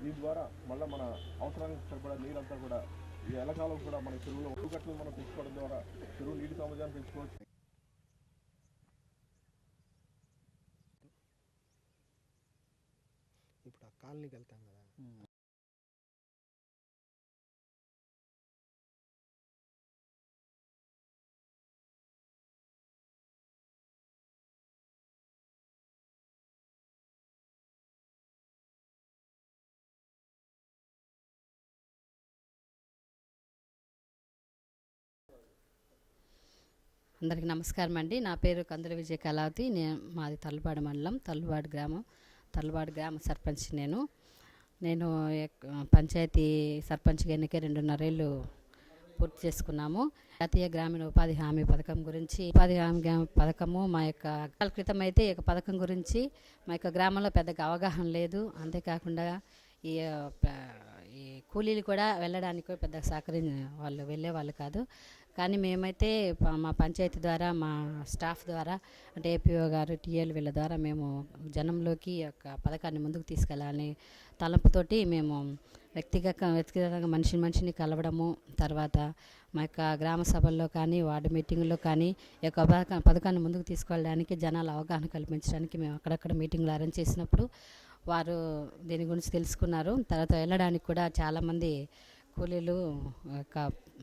దీని ద్వారా మళ్ళీ మన అవసరానికి సరిపడా నీరంతా కూడా ఈ ఎలకాలం కూడా మన చెరువులో ఒట్టుకట్లు మనం పెంచుకోవడం ద్వారా చెరువు నీటి సామర్థ్యాన్ని పెంచుకోవచ్చు. ఇప్పుడు ఆ కాలనీకి వెళ్తాం కదా, అందరికీ నమస్కారం అండి. నా పేరు కందుల విజయ కళావతి. మాది తల్లుబాడు మండలం, తల్లుబాడు గ్రామ సర్పంచ్. నేను పంచాయతీ సర్పంచ్గా ఎన్నికై 2.5 ఏళ్ళు పూర్తి చేసుకున్నాము. జాతీయ గ్రామీణ ఉపాధి హామీ పథకం గురించి, ఉపాధి హామీ పథకము మా యొక్క క్రితం అయితే ఈ పథకం గురించి మా యొక్క గ్రామంలో పెద్దగా అవగాహన లేదు. అంతేకాకుండా ఈ కూలీలు కూడా వెళ్ళడానికి పెద్దగా వాళ్ళు వెళ్ళేవాళ్ళు కాదు. కానీ మేమైతే మా పంచాయతీ ద్వారా, మా స్టాఫ్ ద్వారా, అంటే ఏపీఓ గారు, టీఏలు వీళ్ళ ద్వారా మేము జనంలోకి ఈ యొక్క పథకాన్ని ముందుకు తీసుకెళ్ళాలని తలంపుతోటి మేము వ్యక్తిగతంగా మనిషిని కలవడము, తర్వాత మా యొక్క గ్రామ సభల్లో కానీ, వార్డు మీటింగుల్లో కానీ ఈ యొక్క పథకాన్ని ముందుకు తీసుకెళ్ళడానికి, జనాల అవగాహన కల్పించడానికి మేము అక్కడక్కడ మీటింగ్లు అరేంజ్ చేసినప్పుడు వారు దీని గురించి తెలుసుకున్నారు. తర్వాత వెళ్ళడానికి కూడా చాలామంది కూలీలు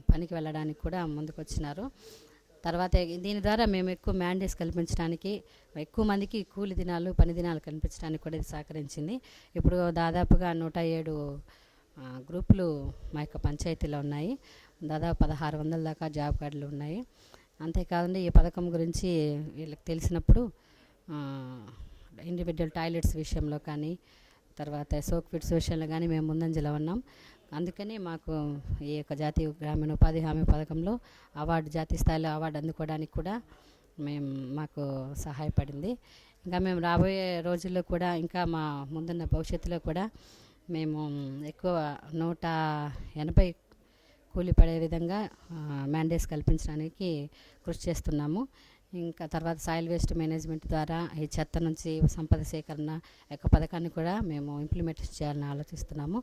పనికి వెళ్ళడానికి కూడా ముందుకు వచ్చినారు. తర్వాత దీని ద్వారా మేము ఎక్కువ మ్యాండేట్స్ కల్పించడానికి, ఎక్కువ మందికి కూలి దినాలు, పని దినాలు కల్పించడానికి కూడా ఇది సహకరించింది. ఇప్పుడు దాదాపుగా 107 గ్రూపులు మా యొక్క పంచాయతీలో ఉన్నాయి. దాదాపు 1600 దాకా జాబ్ కార్డులు ఉన్నాయి. అంతేకాకుండా ఈ పథకం గురించి వీళ్ళకి తెలిసినప్పుడు ఇండివిజువల్ టాయిలెట్స్ విషయంలో కానీ, తర్వాత సోక్ ఫిట్స్ విషయంలో కానీ మేము ముందంజలో ఉన్నాం. అందుకని మాకు ఈ యొక్క జాతీయ గ్రామీణ ఉపాధి హామీ పథకంలో జాతీయ స్థాయిలో అవార్డు అందుకోవడానికి కూడా మాకు సహాయపడింది. ఇంకా మేము రాబోయే రోజుల్లో కూడా, ఇంకా మా ముందున్న భవిష్యత్తులో కూడా మేము ఎక్కువ 180 కూలి పడే విధంగా మ్యాండేట్స్ కల్పించడానికి కృషి చేస్తున్నాము. ఇంకా తర్వాత సాయిల్ వేస్ట్ మేనేజ్మెంట్ ద్వారా ఈ చెత్త నుంచి సంపద సేకరణ యొక్క పథకాన్ని కూడా మేము ఇంప్లిమెంట్ చేయాలని ఆలోచిస్తున్నాము.